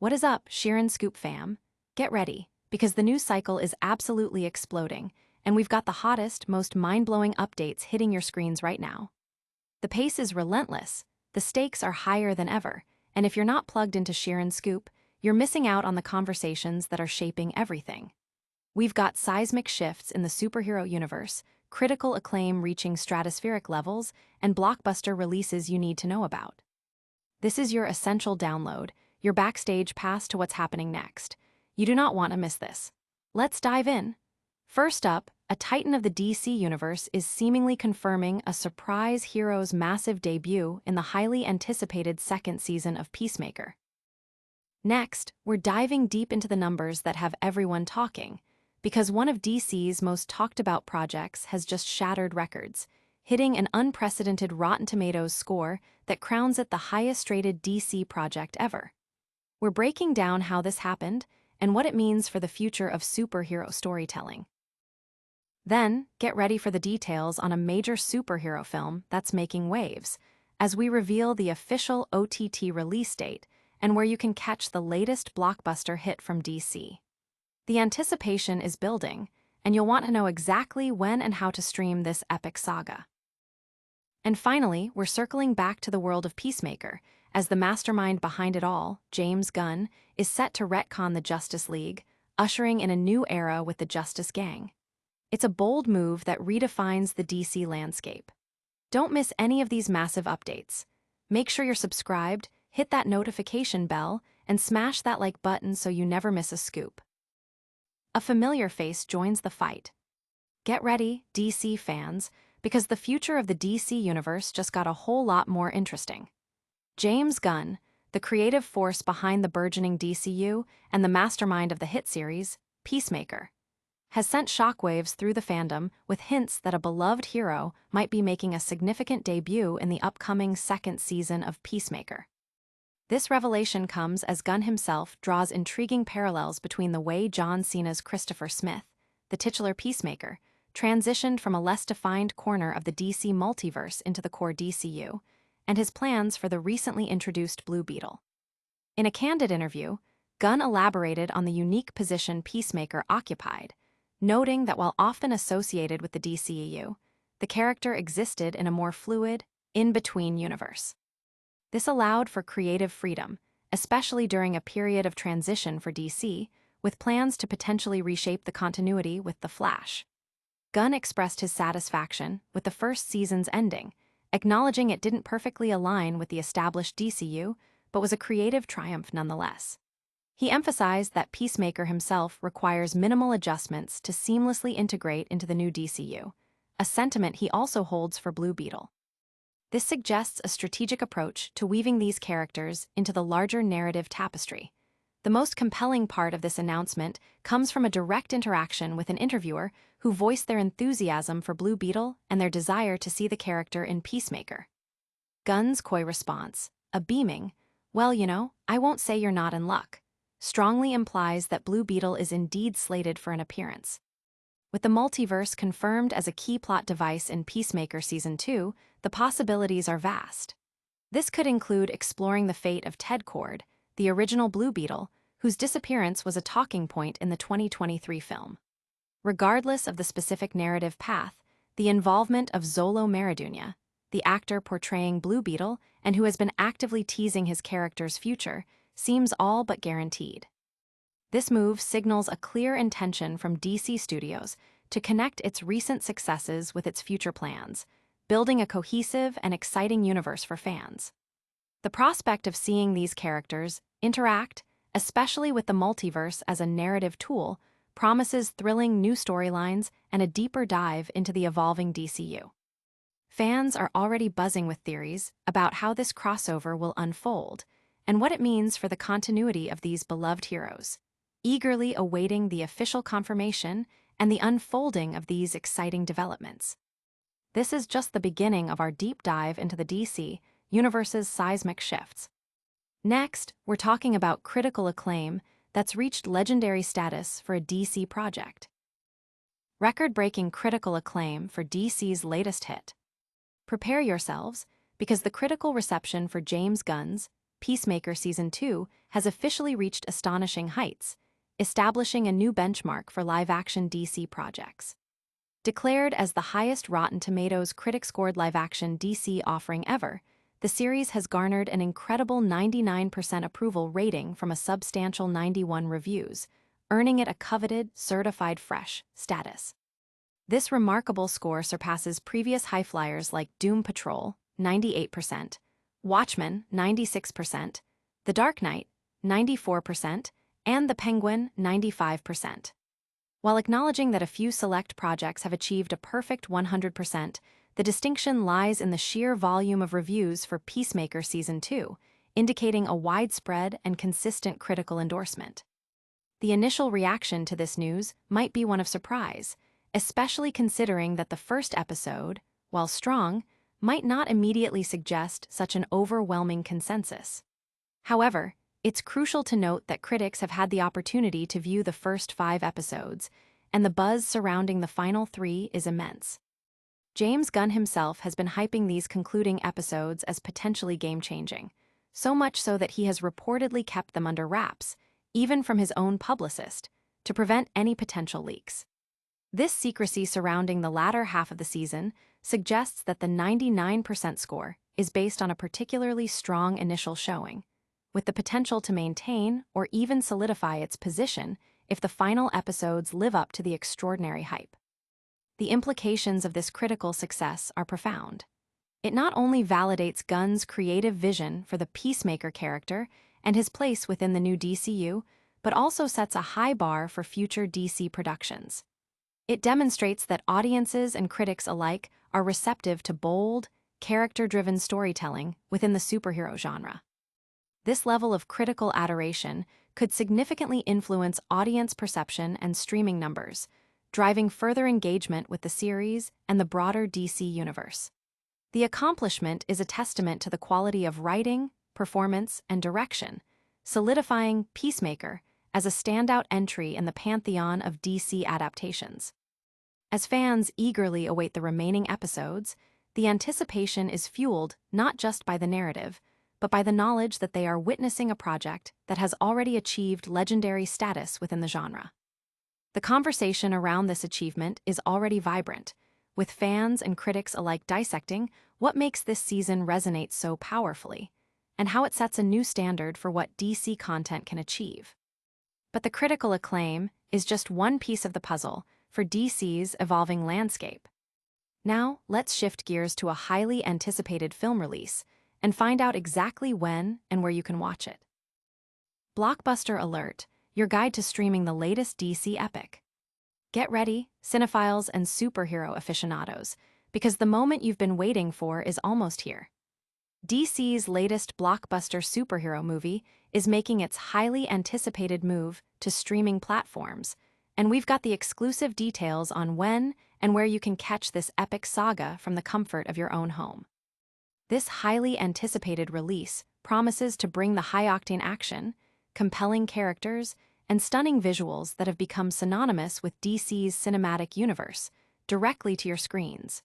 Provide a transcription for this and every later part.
What is up, Sheeran Scoop fam? Get ready, because the news cycle is absolutely exploding, and we've got the hottest, most mind-blowing updates hitting your screens right now. The pace is relentless, the stakes are higher than ever, and if you're not plugged into Sheeran Scoop, you're missing out on the conversations that are shaping everything. We've got seismic shifts in the superhero universe, critical acclaim reaching stratospheric levels, and blockbuster releases you need to know about. This is your essential download, your backstage pass to what's happening next. You do not want to miss this. Let's dive in. First up, a titan of the DC universe is seemingly confirming a surprise hero's massive debut in the highly anticipated second season of Peacemaker. Next, we're diving deep into the numbers that have everyone talking, because one of DC's most talked about projects has just shattered records, hitting an unprecedented Rotten Tomatoes score that crowns it the highest-rated DC project ever. We're breaking down how this happened and what it means for the future of superhero storytelling. Then, get ready for the details on a major superhero film that's making waves, as we reveal the official OTT release date and where you can catch the latest blockbuster hit from DC. The anticipation is building, and you'll want to know exactly when and how to stream this epic saga. And finally, we're circling back to the world of Peacemaker, as the mastermind behind it all, James Gunn, is set to retcon the Justice League, ushering in a new era with the Justice Gang. It's a bold move that redefines the DC landscape. Don't miss any of these massive updates. Make sure you're subscribed, hit that notification bell, and smash that like button so you never miss a scoop. A familiar face joins the fight. Get ready, DC fans, because the future of the DC universe just got a whole lot more interesting. James Gunn, the creative force behind the burgeoning DCU and the mastermind of the hit series, Peacemaker, has sent shockwaves through the fandom with hints that a beloved hero might be making a significant debut in the upcoming second season of Peacemaker. This revelation comes as Gunn himself draws intriguing parallels between the way John Cena's Christopher Smith, the titular Peacemaker, transitioned from a less defined corner of the DC multiverse into the core DCU, and his plans for the recently introduced Blue Beetle. In a candid interview, Gunn elaborated on the unique position Peacemaker occupied, noting that while often associated with the DCEU, the character existed in a more fluid, in-between universe. This allowed for creative freedom, especially during a period of transition for DC, with plans to potentially reshape the continuity with The Flash. Gunn expressed his satisfaction with the first season's ending, acknowledging it didn't perfectly align with the established DCU, but was a creative triumph nonetheless. He emphasized that Peacemaker himself requires minimal adjustments to seamlessly integrate into the new DCU, a sentiment he also holds for Blue Beetle. This suggests a strategic approach to weaving these characters into the larger narrative tapestry. The most compelling part of this announcement comes from a direct interaction with an interviewer who voiced their enthusiasm for Blue Beetle and their desire to see the character in Peacemaker. Gunn's coy response, a beaming, "Well, I won't say you're not in luck," strongly implies that Blue Beetle is indeed slated for an appearance. With the multiverse confirmed as a key plot device in Peacemaker Season 2, the possibilities are vast. This could include exploring the fate of Ted Cord, the original Blue Beetle, whose disappearance was a talking point in the 2023 film. Regardless of the specific narrative path, the involvement of Xolo Maridueña, the actor portraying Blue Beetle and who has been actively teasing his character's future, seems all but guaranteed. This move signals a clear intention from DC Studios to connect its recent successes with its future plans, building a cohesive and exciting universe for fans. The prospect of seeing these characters interact, especially with the multiverse as a narrative tool, promises thrilling new storylines and a deeper dive into the evolving DCU. Fans are already buzzing with theories about how this crossover will unfold and what it means for the continuity of these beloved heroes, eagerly awaiting the official confirmation and the unfolding of these exciting developments. This is just the beginning of our deep dive into the DC universe's seismic shifts. Next, we're talking about critical acclaim that's reached legendary status for a DC project. Record-breaking critical acclaim for DC's latest hit. Prepare yourselves, because the critical reception for James Gunn's Peacemaker Season 2 has officially reached astonishing heights, establishing a new benchmark for live-action DC projects. Declared as the highest Rotten Tomatoes critic-scored live-action DC offering ever, the series has garnered an incredible 99% approval rating from a substantial 91 reviews, earning it a coveted, certified fresh status. This remarkable score surpasses previous high flyers like Doom Patrol, 98%, Watchmen, 96%, The Dark Knight, 94%, and The Penguin, 95%. While acknowledging that a few select projects have achieved a perfect 100%, the distinction lies in the sheer volume of reviews for Peacemaker Season 2, indicating a widespread and consistent critical endorsement. The initial reaction to this news might be one of surprise, especially considering that the first episode, while strong, might not immediately suggest such an overwhelming consensus. However, it's crucial to note that critics have had the opportunity to view the first 5 episodes, and the buzz surrounding the final 3 is immense. James Gunn himself has been hyping these concluding episodes as potentially game-changing, so much so that he has reportedly kept them under wraps, even from his own publicist, to prevent any potential leaks. This secrecy surrounding the latter half of the season suggests that the 99% score is based on a particularly strong initial showing, with the potential to maintain or even solidify its position if the final episodes live up to the extraordinary hype. The implications of this critical success are profound. It not only validates Gunn's creative vision for the Peacemaker character and his place within the new DCU, but also sets a high bar for future DC productions. It demonstrates that audiences and critics alike are receptive to bold, character-driven storytelling within the superhero genre. This level of critical adoration could significantly influence audience perception and streaming numbers, driving further engagement with the series and the broader DC universe. The accomplishment is a testament to the quality of writing, performance, and direction, solidifying Peacemaker as a standout entry in the pantheon of DC adaptations. As fans eagerly await the remaining episodes, the anticipation is fueled not just by the narrative, but by the knowledge that they are witnessing a project that has already achieved legendary status within the genre. The conversation around this achievement is already vibrant, with fans and critics alike dissecting what makes this season resonate so powerfully, and how it sets a new standard for what DC content can achieve. But the critical acclaim is just one piece of the puzzle for DC's evolving landscape. Now, let's shift gears to a highly anticipated film release and find out exactly when and where you can watch it. Blockbuster Alert, your guide to streaming the latest DC epic. Get ready, cinephiles and superhero aficionados, because the moment you've been waiting for is almost here. DC's latest blockbuster superhero movie is making its highly anticipated move to streaming platforms, and we've got the exclusive details on when and where you can catch this epic saga from the comfort of your own home. This highly anticipated release promises to bring the high-octane action, compelling characters, and stunning visuals that have become synonymous with DC's cinematic universe directly to your screens.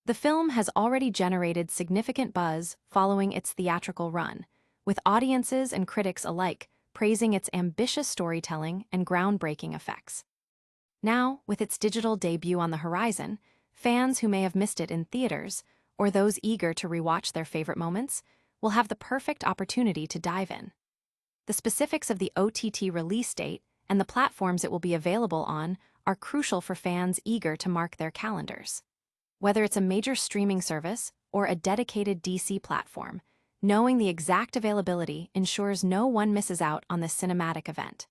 The film has already generated significant buzz following its theatrical run, with audiences and critics alike praising its ambitious storytelling and groundbreaking effects. Now, with its digital debut on the horizon, fans who may have missed it in theaters, or those eager to rewatch their favorite moments, will have the perfect opportunity to dive in. The specifics of the OTT release date and the platforms it will be available on are crucial for fans eager to mark their calendars. Whether it's a major streaming service or a dedicated DC platform, knowing the exact availability ensures no one misses out on this cinematic event.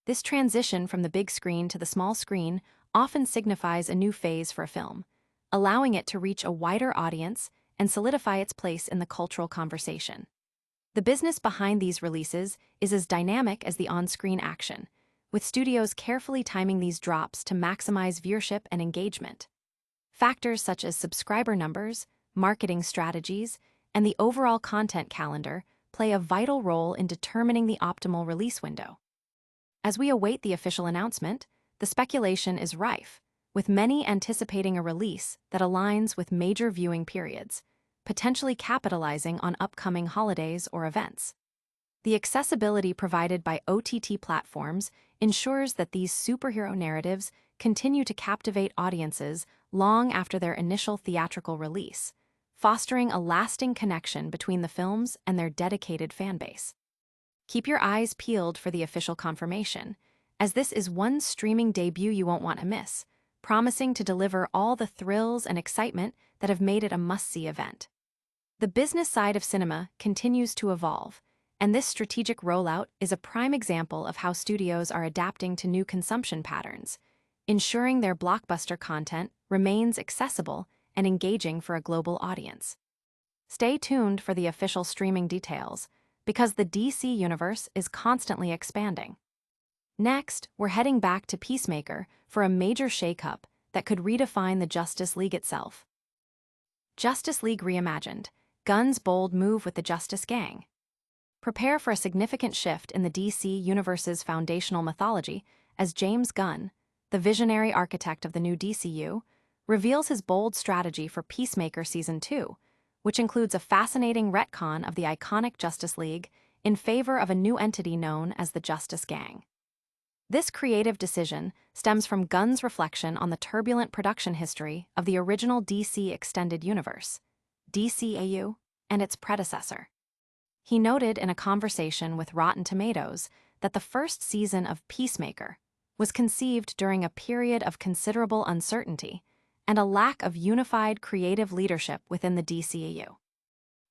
This transition from the big screen to the small screen often signifies a new phase for a film, allowing it to reach a wider audience and solidify its place in the cultural conversation. The business behind these releases is as dynamic as the on-screen action, with studios carefully timing these drops to maximize viewership and engagement. Factors such as subscriber numbers, marketing strategies, and the overall content calendar play a vital role in determining the optimal release window. As we await the official announcement, the speculation is rife, with many anticipating a release that aligns with major viewing periods, potentially capitalizing on upcoming holidays or events. The accessibility provided by OTT platforms ensures that these superhero narratives continue to captivate audiences long after their initial theatrical release, fostering a lasting connection between the films and their dedicated fanbase. Keep your eyes peeled for the official confirmation, as this is one streaming debut you won't want to miss, promising to deliver all the thrills and excitement that have made it a must-see event. The business side of cinema continues to evolve, and this strategic rollout is a prime example of how studios are adapting to new consumption patterns, ensuring their blockbuster content remains accessible and engaging for a global audience. Stay tuned for the official streaming details, because the DC universe is constantly expanding. Next, we're heading back to Peacemaker for a major shakeup that could redefine the Justice League itself. Justice League Reimagined, Gunn's bold move with the Justice Gang. Prepare for a significant shift in the DC Universe's foundational mythology as James Gunn, the visionary architect of the new DCU, reveals his bold strategy for Peacemaker Season 2, which includes a fascinating retcon of the iconic Justice League in favor of a new entity known as the Justice Gang. This creative decision stems from Gunn's reflection on the turbulent production history of the original DC Extended Universe, DCAU, and its predecessor. He noted in a conversation with Rotten Tomatoes that the first season of Peacemaker was conceived during a period of considerable uncertainty and a lack of unified creative leadership within the DCAU.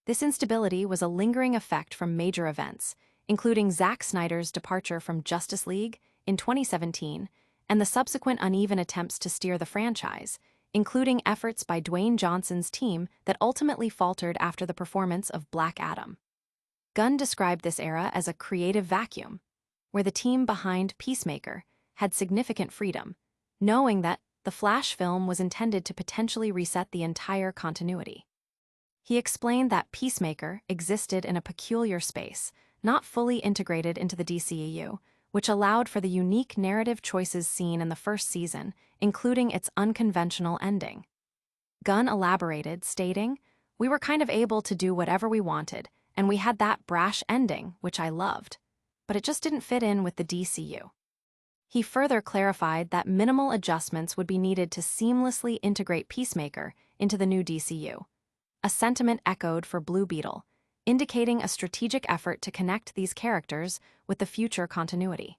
This instability was a lingering effect from major events, including Zack Snyder's departure from Justice League in 2017 and the subsequent uneven attempts to steer the franchise, including efforts by Dwayne Johnson's team that ultimately faltered after the performance of Black Adam. Gunn described this era as a creative vacuum, where the team behind Peacemaker had significant freedom, knowing that the Flash film was intended to potentially reset the entire continuity. He explained that Peacemaker existed in a peculiar space, not fully integrated into the DCEU, which allowed for the unique narrative choices seen in the first season, including its unconventional ending. Gunn elaborated, stating, "We were kind of able to do whatever we wanted, and we had that brash ending, which I loved, but it just didn't fit in with the DCU." He further clarified that minimal adjustments would be needed to seamlessly integrate Peacemaker into the new DCU, a sentiment echoed for Blue Beetle, indicating a strategic effort to connect these characters with the future continuity.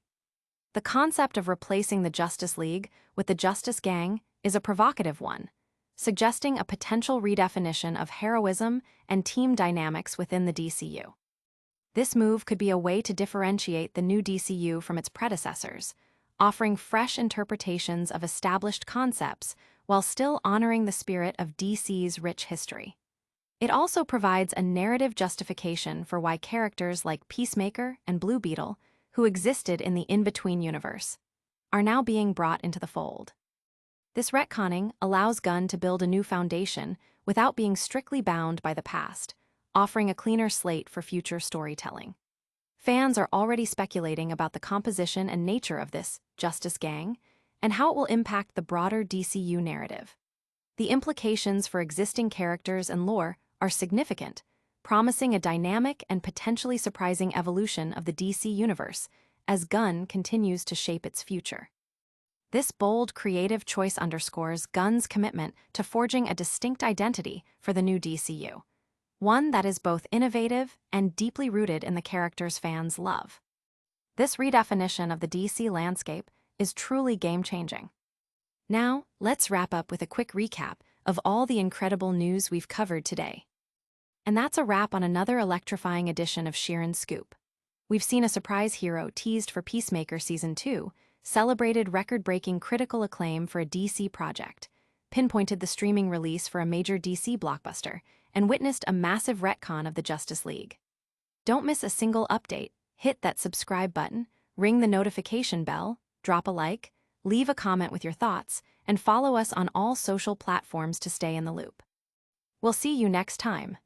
The concept of replacing the Justice League with the Justice Gang is a provocative one, suggesting a potential redefinition of heroism and team dynamics within the DCU. This move could be a way to differentiate the new DCU from its predecessors, offering fresh interpretations of established concepts while still honoring the spirit of DC's rich history. It also provides a narrative justification for why characters like Peacemaker and Blue Beetle, who existed in the in-between universe, are now being brought into the fold. This retconning allows Gunn to build a new foundation without being strictly bound by the past, offering a cleaner slate for future storytelling. Fans are already speculating about the composition and nature of this Justice Gang and how it will impact the broader DCU narrative. The implications for existing characters and lore are significant, promising a dynamic and potentially surprising evolution of the DC universe as Gunn continues to shape its future. This bold creative choice underscores Gunn's commitment to forging a distinct identity for the new DCU, one that is both innovative and deeply rooted in the characters fans love. This redefinition of the DC landscape is truly game-changing. Now, let's wrap up with a quick recap of all the incredible news we've covered today. And that's a wrap on another electrifying edition of Sheeran's Scoop. We've seen a surprise hero teased for Peacemaker Season 2, celebrated record-breaking critical acclaim for a DC project, pinpointed the streaming release for a major DC blockbuster, and witnessed a massive retcon of the Justice League. Don't miss a single update. Hit that subscribe button, ring the notification bell, drop a like, leave a comment with your thoughts, and follow us on all social platforms to stay in the loop. We'll see you next time.